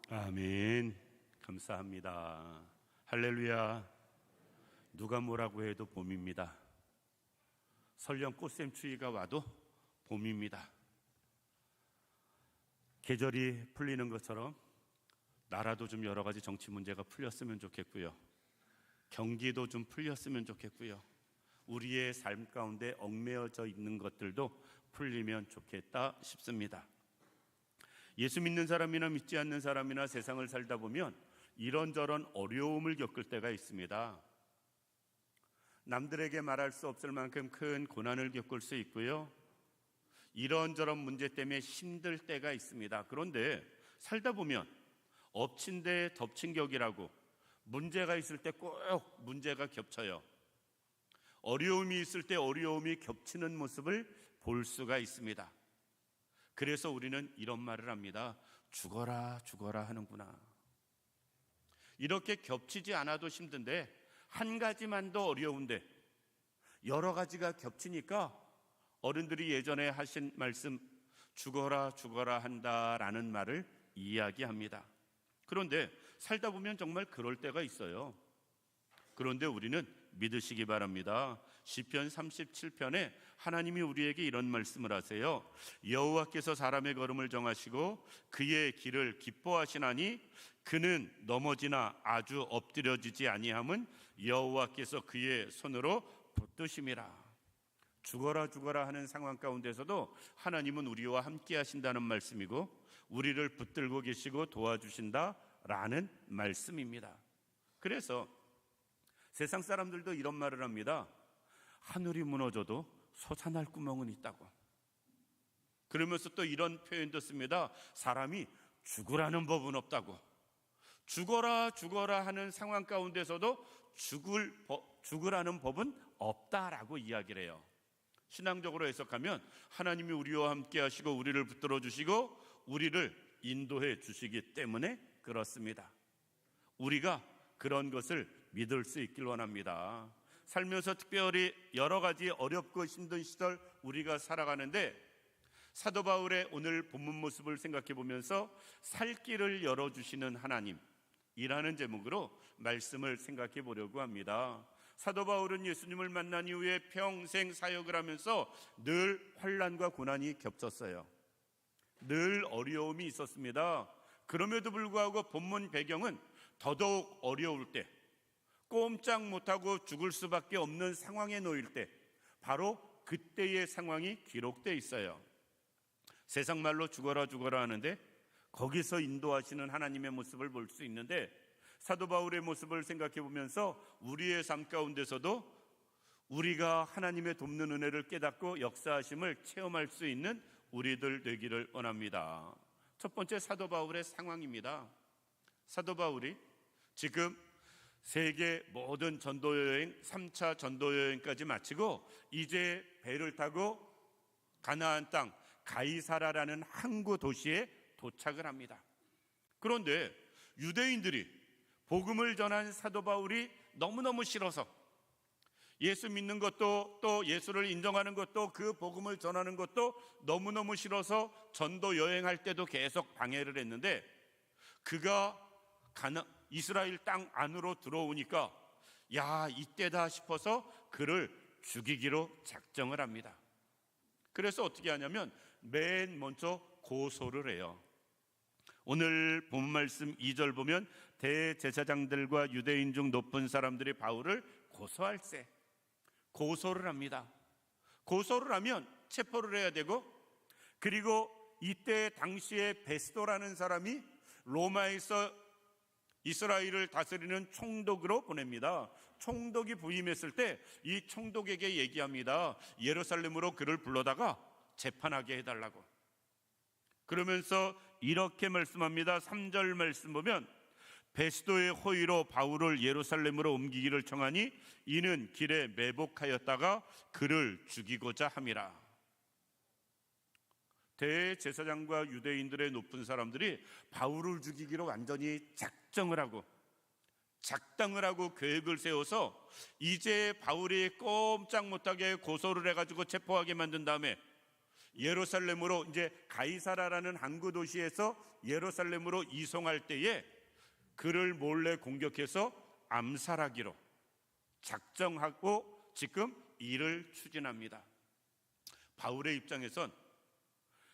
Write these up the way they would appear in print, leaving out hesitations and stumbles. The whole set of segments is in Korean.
아멘. 감사합니다. 할렐루야. 누가 뭐라고 해도 봄입니다. 설령 꽃샘추위가 와도 봄입니다. 계절이 풀리는 것처럼 나라도 좀 여러 가지 정치 문제가 풀렸으면 좋겠고요. 경기도 좀 풀렸으면 좋겠고요. 우리의 삶 가운데 얽매여져 있는 것들도 풀리면 좋겠다 싶습니다. 예수 믿는 사람이나 믿지 않는 사람이나 세상을 살다 보면 이런저런 어려움을 겪을 때가 있습니다. 남들에게 말할 수 없을 만큼 큰 고난을 겪을 수 있고요. 이런저런 문제 때문에 힘들 때가 있습니다. 그런데 살다 보면 엎친 데 덮친 격이라고 문제가 있을 때 꼭 문제가 겹쳐요. 어려움이 있을 때 어려움이 겹치는 모습을 볼 수가 있습니다. 그래서 우리는 이런 말을 합니다. 죽어라 죽어라 하는구나. 이렇게 겹치지 않아도 힘든데 한 가지만 더 어려운데 여러 가지가 겹치니까 어른들이 예전에 하신 말씀 죽어라 죽어라 한다라는 말을 이야기합니다. 그런데 살다 보면 정말 그럴 때가 있어요. 그런데 우리는 믿으시기 바랍니다. 시편 37편에 하나님이 우리에게 이런 말씀을 하세요. 여호와께서 사람의 걸음을 정하시고 그의 길을 기뻐하시나니 그는 넘어지나 아주 엎드려지지 아니함은 여호와께서 그의 손으로 붙드심이라. 죽어라 죽어라 하는 상황 가운데서도 하나님은 우리와 함께 하신다는 말씀이고 우리를 붙들고 계시고 도와주신다라는 말씀입니다. 그래서 세상 사람들도 이런 말을 합니다. 하늘이 무너져도 솟아날 구멍은 있다고. 그러면서 또 이런 표현도 씁니다. 사람이 죽으라는 법은 없다고. 죽어라 죽어라 하는 상황 가운데서도 죽으라는 법은 없다라고 이야기를 해요. 신앙적으로 해석하면 하나님이 우리와 함께 하시고 우리를 붙들어 주시고 우리를 인도해 주시기 때문에 그렇습니다. 우리가 그런 것을 믿을 수 있길 원합니다. 살면서 특별히 여러 가지 어렵고 힘든 시절 우리가 살아가는데 사도 바울의 오늘 본문 모습을 생각해 보면서 살 길을 열어주시는 하나님이라는 제목으로 말씀을 생각해 보려고 합니다. 사도 바울은 예수님을 만난 이후에 평생 사역을 하면서 늘 환난과 고난이 겹쳤어요. 늘 어려움이 있었습니다. 그럼에도 불구하고 본문 배경은 더더욱 어려울 때, 꼼짝 못하고 죽을 수밖에 없는 상황에 놓일 때, 바로 그때의 상황이 기록되어 있어요. 세상 말로 죽어라 죽어라 하는데 거기서 인도하시는 하나님의 모습을 볼 수 있는데 사도 바울의 모습을 생각해 보면서 우리의 삶 가운데서도 우리가 하나님의 돕는 은혜를 깨닫고 역사하심을 체험할 수 있는 우리들 되기를 원합니다. 첫 번째 사도 바울의 상황입니다. 사도 바울이 지금 세계 모든 전도여행 3차 전도여행까지 마치고 이제 배를 타고 가나안 땅 가이사라라는 항구 도시에 도착을 합니다. 그런데 유대인들이 복음을 전한 사도 바울이 너무너무 싫어서 예수 믿는 것도 또 예수를 인정하는 것도 그 복음을 전하는 것도 너무너무 싫어서 전도 여행할 때도 계속 방해를 했는데 그가 이스라엘 땅 안으로 들어오니까 야 이때다 싶어서 그를 죽이기로 작정을 합니다. 그래서 어떻게 하냐면 맨 먼저 고소를 해요. 오늘 본 말씀 2절 보면 대제사장들과 유대인 중 높은 사람들이 바울을 고소할세. 고소를 합니다. 고소를 하면 체포를 해야 되고 그리고 이때 당시에 베스도라는 사람이 로마에서 이스라엘을 다스리는 총독으로 보냅니다. 총독이 부임했을 때 이 총독에게 얘기합니다. 예루살렘으로 그를 불러다가 재판하게 해달라고. 그러면서 이렇게 말씀합니다. 3절 말씀 보면 베스도의 호의로 바울을 예루살렘으로 옮기기를 청하니 이는 길에 매복하였다가 그를 죽이고자 함이라. 대제사장과 유대인들의 높은 사람들이 바울을 죽이기로 완전히 작정을 하고 작당을 하고 계획을 세워서 이제 바울이 꼼짝 못하게 고소를 해가지고 체포하게 만든 다음에 예루살렘으로 이제 가이사라라는 항구 도시에서 예루살렘으로 이송할 때에 그를 몰래 공격해서 암살하기로 작정하고 지금 일을 추진합니다. 바울의 입장에선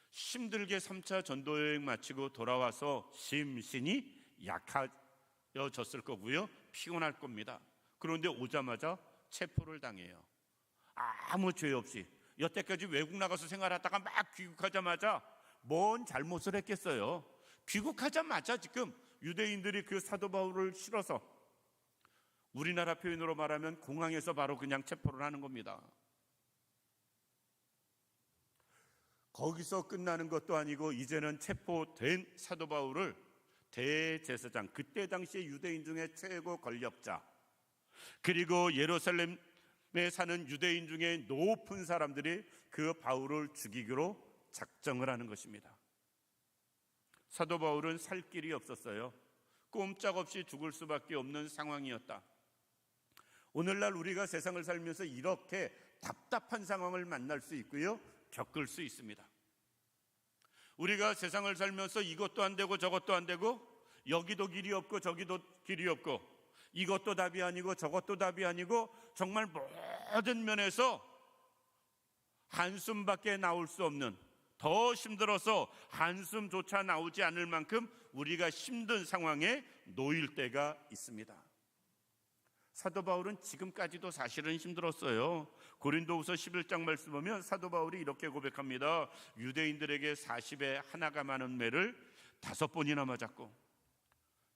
힘들게 3차 전도 여행 마치고 돌아와서 심신이 약해졌을 거고요, 피곤할 겁니다. 그런데 오자마자 체포를 당해요. 아무 죄 없이 여태까지 외국 나가서 생활하다가 막 귀국하자마자 뭔 잘못을 했겠어요. 귀국하자마자 지금 유대인들이 그 사도 바울을 실어서 우리나라 표현으로 말하면 공항에서 바로 그냥 체포를 하는 겁니다. 거기서 끝나는 것도 아니고 이제는 체포된 사도 바울을 대제사장, 그때 당시에 유대인 중에 최고 권력자, 그리고 예루살렘에 사는 유대인 중에 높은 사람들이 그 바울을 죽이기로 작정을 하는 것입니다. 사도 바울은 살 길이 없었어요. 꼼짝없이 죽을 수밖에 없는 상황이었다. 오늘날 우리가 세상을 살면서 이렇게 답답한 상황을 만날 수 있고요, 겪을 수 있습니다. 우리가 세상을 살면서 이것도 안 되고 저것도 안 되고, 여기도 길이 없고 저기도 길이 없고, 이것도 답이 아니고 저것도 답이 아니고, 정말 모든 면에서 한숨밖에 나올 수 없는, 더 힘들어서 한숨조차 나오지 않을 만큼 우리가 힘든 상황에 놓일 때가 있습니다. 사도 바울은 지금까지도 사실은 힘들었어요. 고린도후서 11장 말씀 보면 사도 바울이 이렇게 고백합니다. 유대인들에게 40에 하나가 많은 매를 5번이나 맞았고,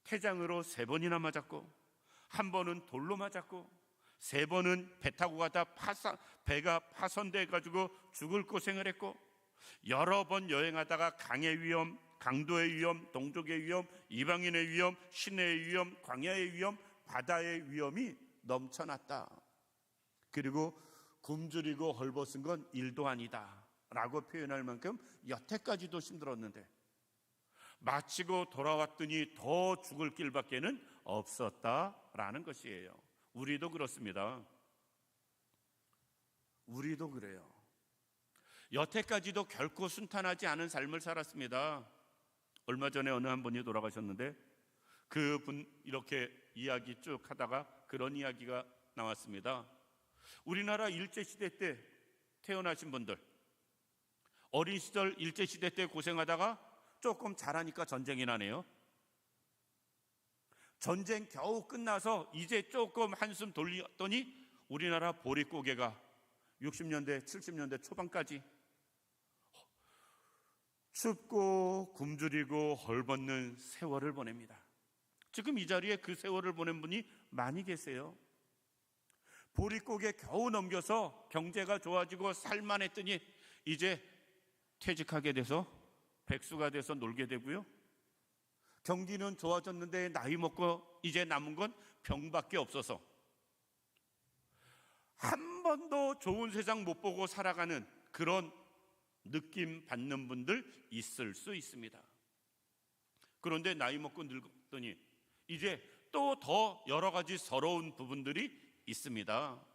태장으로 3번이나 맞았고, 한 번은 돌로 맞았고, 3번은 배 타고 가다 배가 파손돼 가지고 죽을 고생을 했고, 여러 번 여행하다가 강의 위험, 강도의 위험, 동족의 위험, 이방인의 위험, 시내의 위험, 광야의 위험, 바다의 위험이 넘쳐났다. 그리고 굶주리고 헐벗은 건 일도 아니다 라고 표현할 만큼 여태까지도 힘들었는데 마치고 돌아왔더니 더 죽을 길밖에는 없었다라는 것이에요. 우리도 그렇습니다. 우리도 그래요. 여태까지도 결코 순탄하지 않은 삶을 살았습니다. 얼마 전에 어느 한 분이 돌아가셨는데 그분 이렇게 이야기 쭉 하다가 그런 이야기가 나왔습니다. 우리나라 일제시대 때 태어나신 분들, 어린 시절 일제시대 때 고생하다가 조금 자라니까 전쟁이 나네요. 전쟁 겨우 끝나서 이제 조금 한숨 돌렸더니 우리나라 보릿고개가 60년대 70년대 초반까지 춥고 굶주리고 헐벗는 세월을 보냅니다. 지금 이 자리에 그 세월을 보낸 분이 많이 계세요. 보릿고개 겨우 넘겨서 경제가 좋아지고 살만했더니 이제 퇴직하게 돼서 백수가 돼서 놀게 되고요, 경기는 좋아졌는데 나이 먹고 이제 남은 건 병밖에 없어서 한 번도 좋은 세상 못 보고 살아가는 그런 느낌 받는 분들 있을 수 있습니다. 그런데 나이 먹고 늙었더니 이제 또 더 여러 가지 서러운 부분들이 있습니다.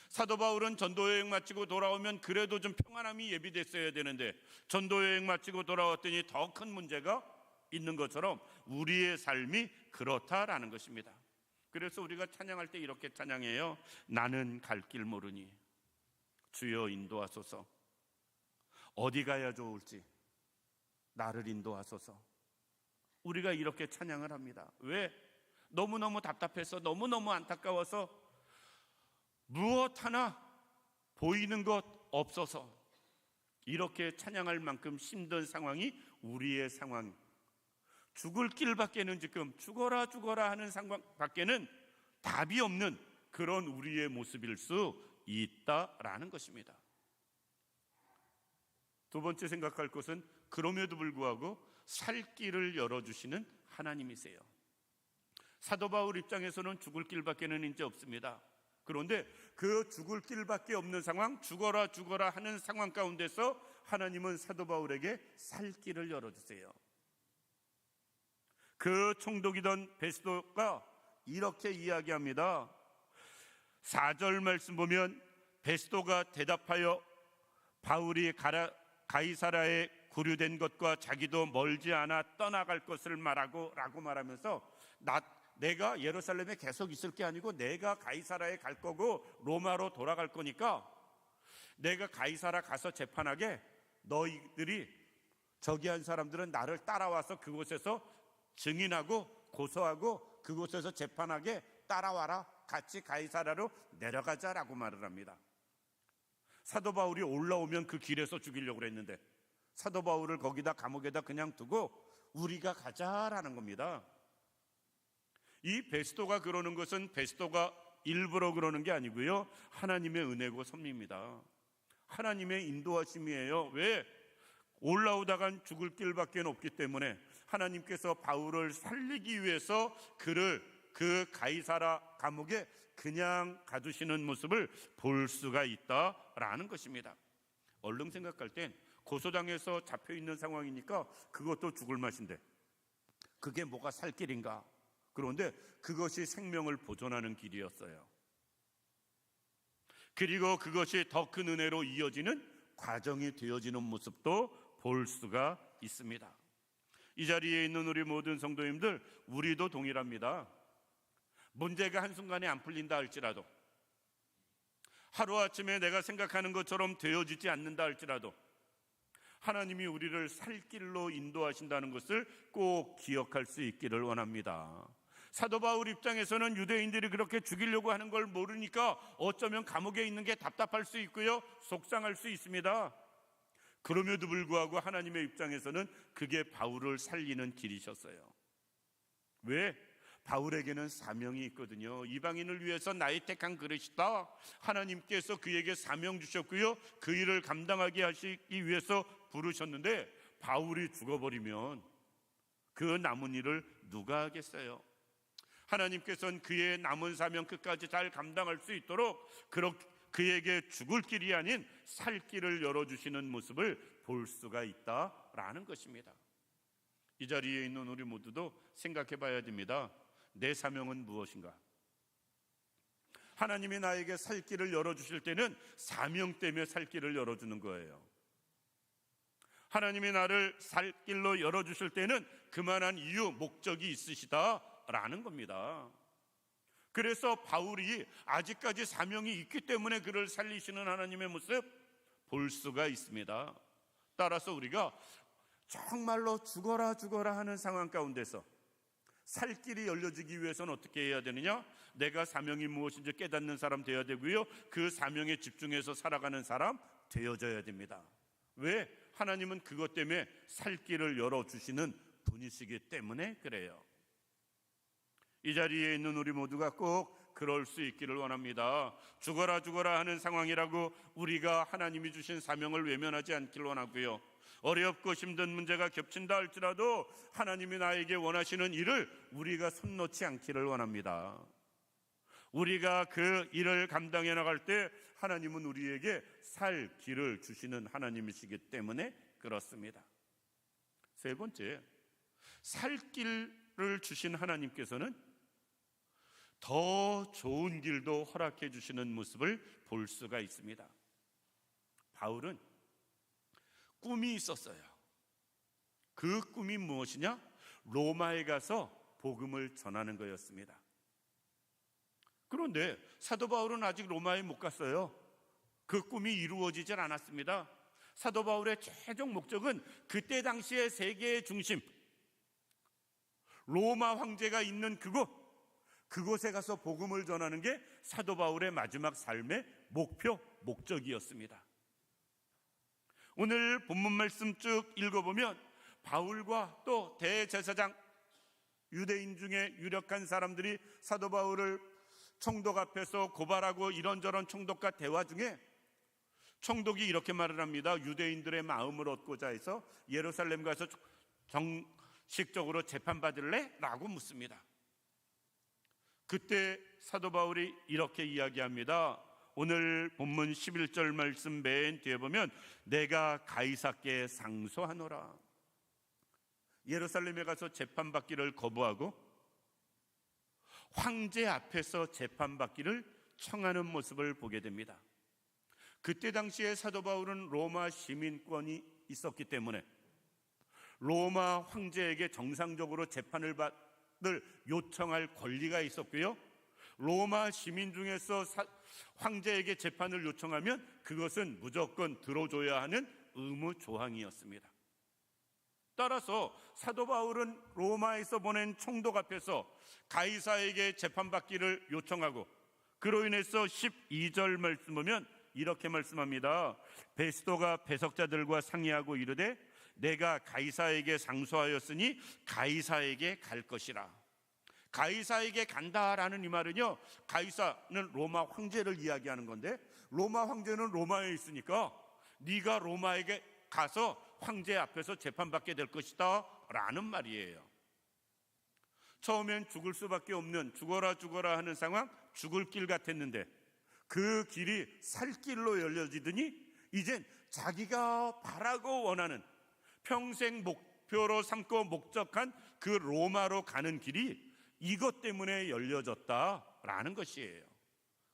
사도 바울은 전도여행 마치고 돌아오면 그래도 좀 평안함이 예비됐어야 되는데 전도여행 마치고 돌아왔더니 더 큰 문제가 있는 것처럼 우리의 삶이 그렇다라는 것입니다. 그래서 우리가 찬양할 때 이렇게 찬양해요. 나는 갈 길 모르니 주여 인도하소서. 어디 가야 좋을지 나를 인도하소서. 우리가 이렇게 찬양을 합니다. 왜? 너무너무 답답해서, 너무너무 안타까워서, 무엇 하나 보이는 것 없어서 이렇게 찬양할 만큼 힘든 상황이 우리의 상황, 죽을 길밖에는, 지금 죽어라 죽어라 하는 상황밖에는 답이 없는 그런 우리의 모습일 수 있다라는 것입니다. 두 번째 생각할 것은 그럼에도 불구하고 살 길을 열어주시는 하나님이세요. 사도 바울 입장에서는 죽을 길밖에는 이제 없습니다. 그런데 그 죽을 길밖에 없는 상황, 죽어라 죽어라 하는 상황 가운데서 하나님은 사도 바울에게 살 길을 열어주세요. 그 총독이던 베스도가 이렇게 이야기합니다. 4절 말씀 보면 베스도가 대답하여 바울이 가라 가이사라에 구류된 것과 자기도 멀지 않아 떠나갈 것을 말하고 라고 말하면서 내가 예루살렘에 계속 있을 게 아니고 내가 가이사라에 갈 거고 로마로 돌아갈 거니까 내가 가이사라 가서 재판하게 너희들이 저기 한 사람들은 나를 따라와서 그곳에서 증인하고 고소하고 그곳에서 재판하게 따라와라. 같이 가이사라로 내려가자라고 말을 합니다. 사도 바울이 올라오면 그 길에서 죽이려고 했는데 사도 바울을 거기다 감옥에다 그냥 두고 우리가 가자라는 겁니다. 이 베스도가 그러는 것은 베스도가 일부러 그러는 게 아니고요, 하나님의 은혜고 섭리입니다. 하나님의 인도하심이에요. 왜? 올라오다간 죽을 길밖에 없기 때문에 하나님께서 바울을 살리기 위해서 그를 그 가이사라 감옥에 그냥 가두시는 모습을 볼 수가 있다라는 것입니다. 얼른 생각할 땐 고소당해서 잡혀있는 상황이니까 그것도 죽을 맛인데 그게 뭐가 살 길인가? 그런데 그것이 생명을 보존하는 길이었어요. 그리고 그것이 더 큰 은혜로 이어지는 과정이 되어지는 모습도 볼 수가 있습니다. 이 자리에 있는 우리 모든 성도님들, 우리도 동일합니다. 문제가 한순간에 안 풀린다 할지라도, 하루아침에 내가 생각하는 것처럼 되어지지 않는다 할지라도 하나님이 우리를 살 길로 인도하신다는 것을 꼭 기억할 수 있기를 원합니다. 사도 바울 입장에서는 유대인들이 그렇게 죽이려고 하는 걸 모르니까 어쩌면 감옥에 있는 게 답답할 수 있고요, 속상할 수 있습니다. 그럼에도 불구하고 하나님의 입장에서는 그게 바울을 살리는 길이셨어요. 왜? 바울에게는 사명이 있거든요. 이방인을 위해서 나의 택한 그릇이다. 하나님께서 그에게 사명 주셨고요, 그 일을 감당하게 하시기 위해서 부르셨는데 바울이 죽어버리면 그 남은 일을 누가 하겠어요? 하나님께서는 그의 남은 사명 끝까지 잘 감당할 수 있도록 그에게 죽을 길이 아닌 살 길을 열어주시는 모습을 볼 수가 있다라는 것입니다. 이 자리에 있는 우리 모두도 생각해 봐야 됩니다. 내 사명은 무엇인가? 하나님이 나에게 살 길을 열어주실 때는 사명 때문에 살 길을 열어주는 거예요. 하나님이 나를 살 길로 열어주실 때는 그만한 이유, 목적이 있으시다라는 겁니다. 그래서 바울이 아직까지 사명이 있기 때문에 그를 살리시는 하나님의 모습 볼 수가 있습니다. 따라서 우리가 정말로 죽어라 하는 상황 가운데서 살 길이 열려지기 위해서는 어떻게 해야 되느냐? 내가 사명이 무엇인지 깨닫는 사람 되어야 되고요, 그 사명에 집중해서 살아가는 사람 되어져야 됩니다. 왜? 하나님은 그것 때문에 살 길을 열어주시는 분이시기 때문에 그래요. 이 자리에 있는 우리 모두가 꼭 그럴 수 있기를 원합니다. 죽어라 하는 상황이라고 우리가 하나님이 주신 사명을 외면하지 않기를 원하고요, 어렵고 힘든 문제가 겹친다 할지라도 하나님이 나에게 원하시는 일을 우리가 손 놓지 않기를 원합니다. 우리가 그 일을 감당해 나갈 때 하나님은 우리에게 살 길을 주시는 하나님이시기 때문에 그렇습니다. 세 번째, 살 길을 주신 하나님께서는 더 좋은 길도 허락해 주시는 모습을 볼 수가 있습니다. 바울은 꿈이 있었어요. 그 꿈이 무엇이냐? 로마에 가서 복음을 전하는 거였습니다. 그런데 사도 바울은 아직 로마에 못 갔어요. 그 꿈이 이루어지질 않았습니다. 사도 바울의 최종 목적은 그때 당시의 세계의 중심, 로마 황제가 있는 그곳에 가서 복음을 전하는 게 사도 바울의 마지막 삶의 목적이었습니다. 오늘 본문 말씀 쭉 읽어보면 바울과 또 대제사장, 유대인 중에 유력한 사람들이 사도 바울을 총독 앞에서 고발하고 이런저런 총독과 대화 중에 총독이 이렇게 말을 합니다. 유대인들의 마음을 얻고자 해서 예루살렘 가서 정식적으로 재판받을래? 라고 묻습니다. 그때 사도 바울이 이렇게 이야기합니다. 오늘 본문 11절 말씀 맨 뒤에 보면 내가 가이사께 상소하노라. 예루살렘에 가서 재판받기를 거부하고 황제 앞에서 재판받기를 청하는 모습을 보게 됩니다. 그때 당시에 사도 바울은 로마 시민권이 있었기 때문에 로마 황제에게 정상적으로 재판을 받을 요청할 권리가 있었고요, 로마 시민 중에서 황제에게 재판을 요청하면 그것은 무조건 들어줘야 하는 의무 조항이었습니다. 따라서 사도 바울은 로마에서 보낸 총독 앞에서 가이사에게 재판받기를 요청하고, 그로 인해서 12절 말씀 보면 이렇게 말씀합니다. 베스도가 배석자들과 상의하고 이르되 내가 가이사에게 상소하였으니 가이사에게 갈 것이라. 가이사에게 간다라는 이 말은요, 가이사는 로마 황제를 이야기하는 건데, 로마 황제는 로마에 있으니까 네가 로마에게 가서 황제 앞에서 재판받게 될 것이다 라는 말이에요. 처음엔 죽을 수밖에 없는, 죽어라 하는 상황, 죽을 길 같았는데 그 길이 살길로 열려지더니 이젠 자기가 바라고 원하는, 평생 목표로 삼고 목적한 그 로마로 가는 길이 이것 때문에 열려졌다라는 것이에요.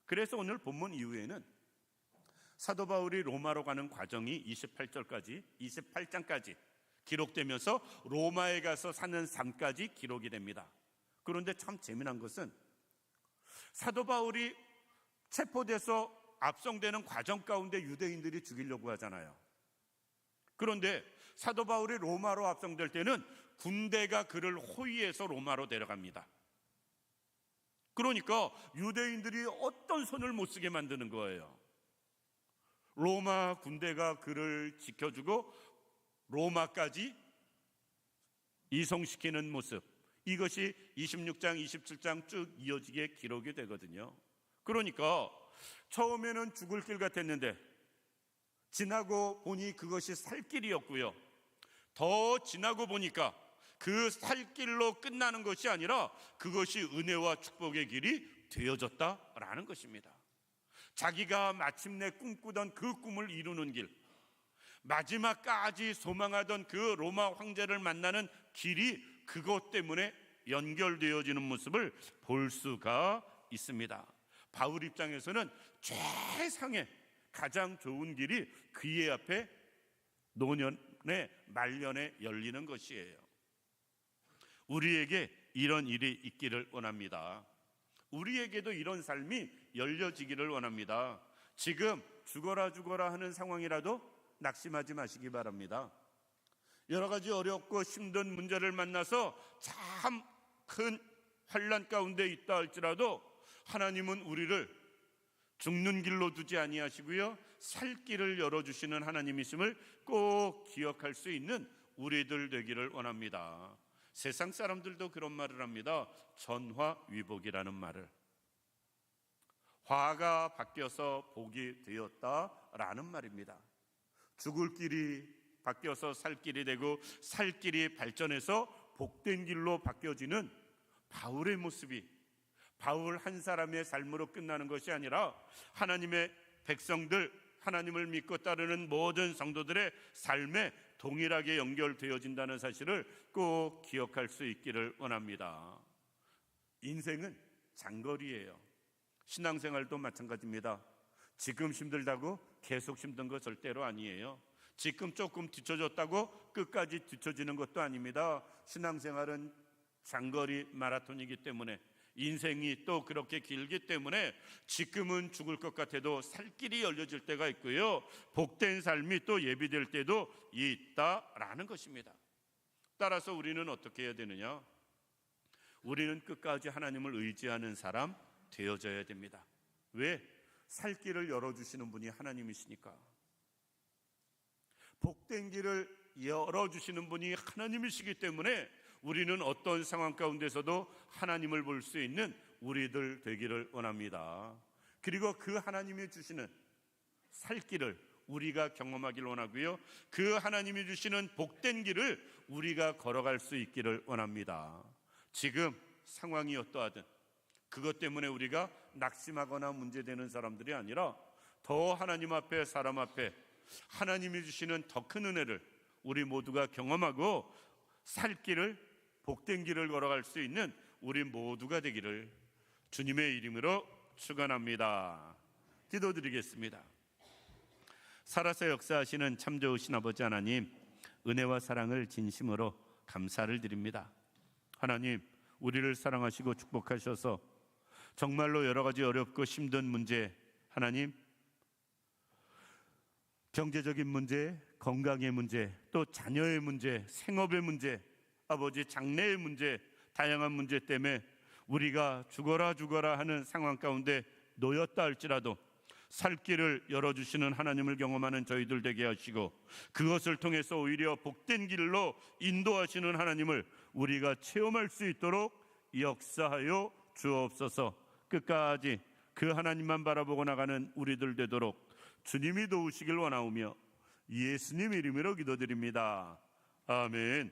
그래서 오늘 본문 이후에는 사도 바울이 로마로 가는 과정이 28장까지 기록되면서 로마에 가서 사는 삶까지 기록이 됩니다. 그런데 참 재미난 것은 사도 바울이 체포돼서 압송되는 과정 가운데 유대인들이 죽이려고 하잖아요. 그런데 사도 바울이 로마로 압송될 때는 군대가 그를 호위해서 로마로 데려갑니다. 그러니까 유대인들이 어떤 손을 못 쓰게 만드는 거예요. 로마 군대가 그를 지켜주고 로마까지 이송시키는 모습, 이것이 26장, 27장 쭉 이어지게 기록이 되거든요. 그러니까 처음에는 죽을 길 같았는데 지나고 보니 그것이 살 길이었고요, 더 지나고 보니까 그 살 길로 끝나는 것이 아니라 그것이 은혜와 축복의 길이 되어졌다라는 것입니다. 자기가 마침내 꿈꾸던 그 꿈을 이루는 길, 마지막까지 소망하던 그 로마 황제를 만나는 길이 그것 때문에 연결되어지는 모습을 볼 수가 있습니다. 바울 입장에서는 최상의 가장 좋은 길이 그의 앞에 노년의 말년에 열리는 것이에요. 우리에게 이런 일이 있기를 원합니다. 우리에게도 이런 삶이 열려지기를 원합니다. 지금 죽어라 하는 상황이라도 낙심하지 마시기 바랍니다. 여러 가지 어렵고 힘든 문제를 만나서 참 큰 환난 가운데 있다 할지라도 하나님은 우리를 죽는 길로 두지 아니하시고요, 살 길을 열어주시는 하나님이심을 꼭 기억할 수 있는 우리들 되기를 원합니다. 세상 사람들도 그런 말을 합니다. 전화위복이라는 말을. 화가 바뀌어서 복이 되었다라는 말입니다. 죽을 길이 바뀌어서 살 길이 되고 살 길이 발전해서 복된 길로 바뀌어지는 바울의 모습이 바울 한 사람의 삶으로 끝나는 것이 아니라 하나님의 백성들, 하나님을 믿고 따르는 모든 성도들의 삶에 동일하게 연결되어진다는 사실을 꼭 기억할 수 있기를 원합니다. 인생은 장거리예요. 신앙생활도 마찬가지입니다. 지금 힘들다고 계속 힘든 거 절대로 아니에요. 지금 조금 뒤쳐졌다고 끝까지 뒤쳐지는 것도 아닙니다. 신앙생활은 장거리 마라톤이기 때문에, 인생이 또 그렇게 길기 때문에 지금은 죽을 것 같아도 살 길이 열려질 때가 있고요, 복된 삶이 또 예비될 때도 있다라는 것입니다. 따라서 우리는 어떻게 해야 되느냐? 우리는 끝까지 하나님을 의지하는 사람 되어져야 됩니다. 왜? 살 길을 열어주시는 분이 하나님이시니까. 복된 길을 열어주시는 분이 하나님이시기 때문에 우리는 어떤 상황 가운데서도 하나님을 볼 수 있는 우리들 되기를 원합니다. 그리고 그 하나님이 주시는 살 길을 우리가 경험하기를 원하고요, 그 하나님이 주시는 복된 길을 우리가 걸어갈 수 있기를 원합니다. 지금 상황이 어떠하든 그것 때문에 우리가 낙심하거나 문제되는 사람들이 아니라 더 하나님 앞에, 사람 앞에 하나님이 주시는 더 큰 은혜를 우리 모두가 경험하고 살 길을, 복된 길을 걸어갈 수 있는 우리 모두가 되기를 주님의 이름으로 축원합니다. 기도드리겠습니다. 살아서 역사하시는 참 좋으신 아버지 하나님, 은혜와 사랑을 진심으로 감사를 드립니다. 하나님, 우리를 사랑하시고 축복하셔서 정말로 여러 가지 어렵고 힘든 문제, 하나님, 경제적인 문제, 건강의 문제, 또 자녀의 문제, 생업의 문제, 아버지 장래의 문제, 다양한 문제 때문에 우리가 죽어라 하는 상황 가운데 놓였다 할지라도 살 길을 열어주시는 하나님을 경험하는 저희들 되게 하시고, 그것을 통해서 오히려 복된 길로 인도하시는 하나님을 우리가 체험할 수 있도록 역사하여 주옵소서. 끝까지 그 하나님만 바라보고 나가는 우리들 되도록 주님이 도우시길 원하오며 예수님 이름으로 기도드립니다. 아멘.